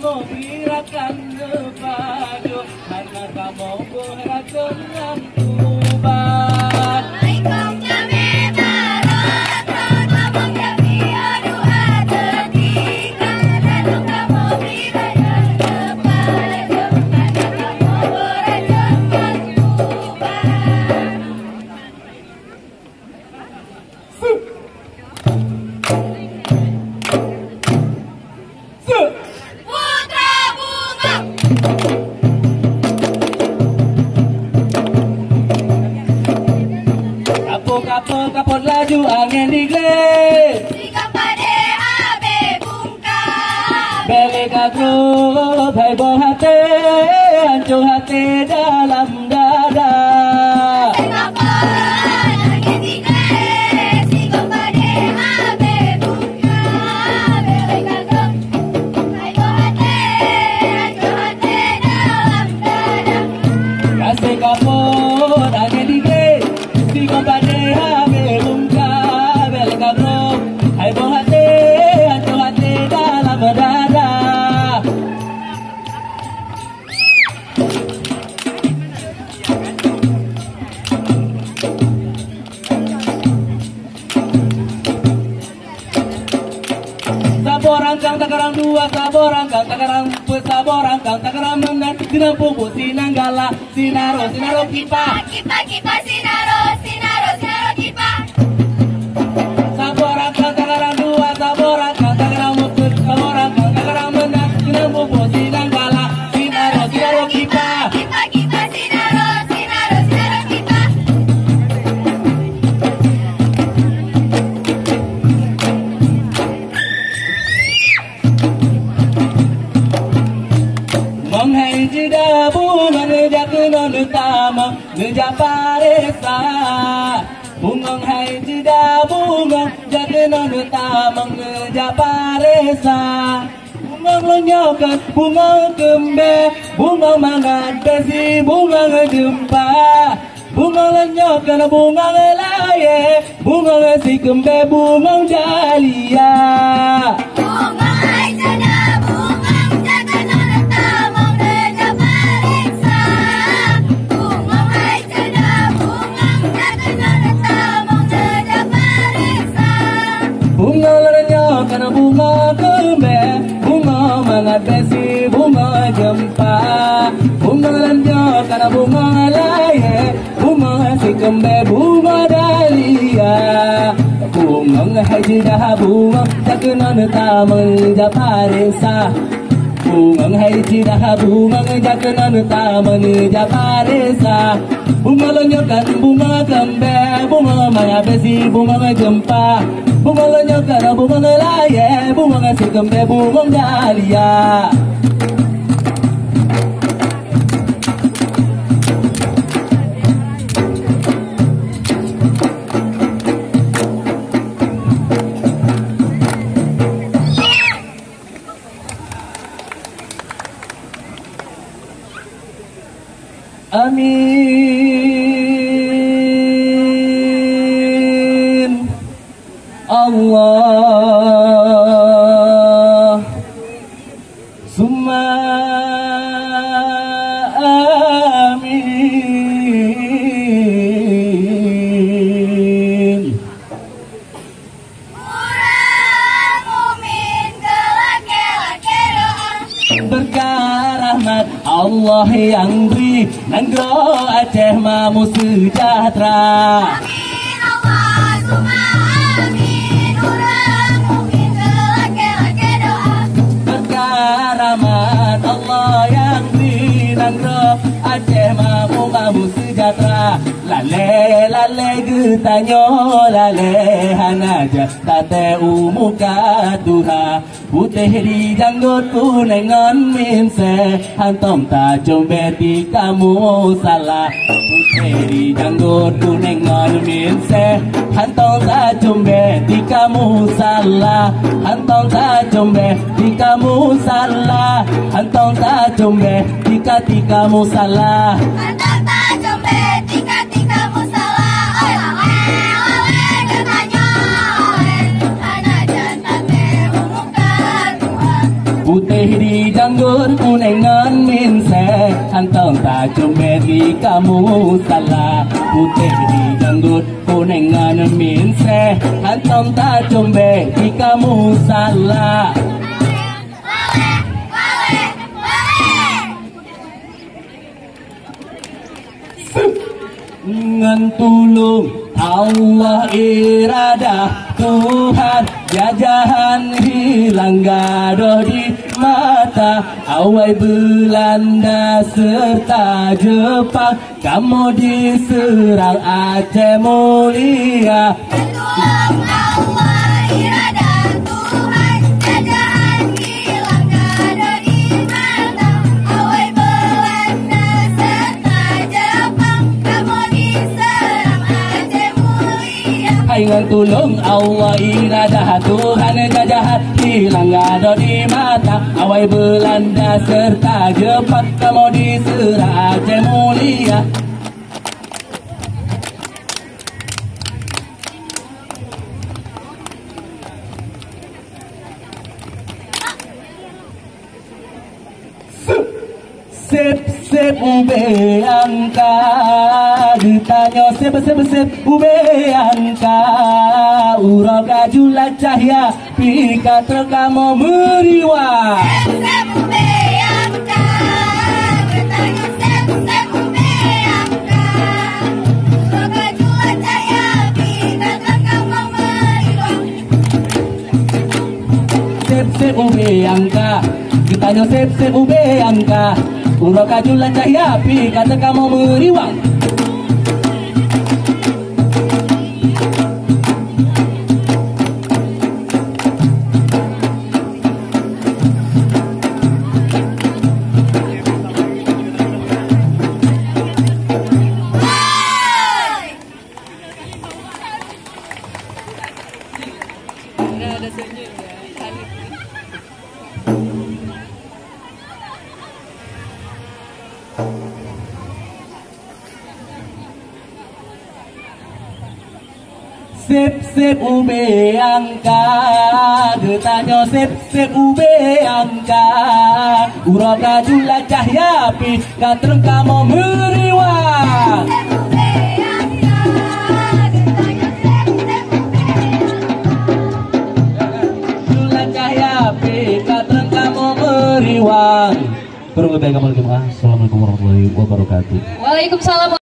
kamu birakan baju, karena kamu beragam dengan ubat. Kapot laju angin diglet, jika pada habis bungkam, beli kagrut hai boh hati, hancur hati dalam dada. kapan angin diglet, jika pada habis bungkam, beli kagrut hai boh hati, hancur hati dalam dada. Kasih kapot angin diglet, jika pada Saborangkang takarang dua, saborangkang takarang empat, saborangkang takarang enam, sinar pupuk, sinanggala, sinaro, sinaro kipa. Kipa sinaro, sinaro, sinaro kipa. Saborangkang takarang dua, saborangkang takarang empat, saborangkang takarang enam, sinar pupuk, sinanggala, sinaro, sinaro kipa. Kipa sinaro, sinaro, sinaro kipa. Menghai jeda bunga ngejak non utama ngejak paresa. Bunga hai jeda bunga jak non utama ngejak paresa. Bunga lonyokan bunga kembe bunga mangat besi bunga ngejempa. Bunga lonyokan bunga ngelaye bunga ngesi kembe bunga jalia. Bunga hai jeda bunga jak non utama ngejak paresa. Bunga hai jeda bunga jak non utama ngejak paresa. Bunga lonyokan bunga kembe bunga mangat besi bunga jempa. Bunga lonyokan bunga ngelaye bunga si kembe bunga dalia. Bunga haji dah bunga tak non utama ngejak paresa. Bunga haji dah bunga ngejak non utama ngejak paresa. Bunga lonyokan bunga kembe bunga mangat besi bunga jempa. Bunga lonyokan bunga ngelaye bunga si kembe bunga dalia. Amin. Allah summa amin. Murah mumin kelak-kelak doa. Berkah rahmat Allah yang beri negeri Aceh Mamu sejahtera. Amin Allahumma amin. Murah mumin kelak-kelak doa. Berkah rahmat Allah yang beri negeri Aceh Mamu sejahtera. Lale lale getanyo lale hanaja tate umuka tuha. Putih di janggut kunengan minse hantom tak combe di kamu salah. Putih di janggut kunengan minse hantom tak combe di kamu salah. Hantom tak combe di kamu salah. Hantom tak combe di kamu salah. Hantam tak combe tika musalah. Oi ole katanya ole. Hana jantan umukan Tuhan. Putih di janggut Kantong tak cumeri kamu salah. Putih di janggut kuningan minseh. Kantong tak cumeri kamu salah. Ngentulung Allah iradah Tuhan, jajahan hilang gaduh di mata. Awai Belanda serta Jepang, kamu diserang Aceh Mulia. Tolong Allah iradah Tuhan, jajahan hilang gaduh di mata. Awai Belanda serta Jepang, kamu diserang Aceh Mulia. Hai ngentulung Allah iradah Tuhan, jajahan hilang gaduh di mata. Awai Belanda serta Jepang, kamu diserang Aceh Mulia. Sip ube angka, ditanya sip ube angka. Urang kajulah cahaya, pika terkamu meriwah. Sep ube angka, bertanya sep ube angka. Semoga jua cahaya, pika terkamu meriwah. Sip ube angka, ditanya sip ube angka. Urang kajulah cahaya, pika terkamu meriwah. Sip ube angka, ditanya sip ube angka. Urang kajulah cahaya, pika terkamu meriwah. Assalamualaikum warahmatullahi wabarakatuh. Waalaikumsalam.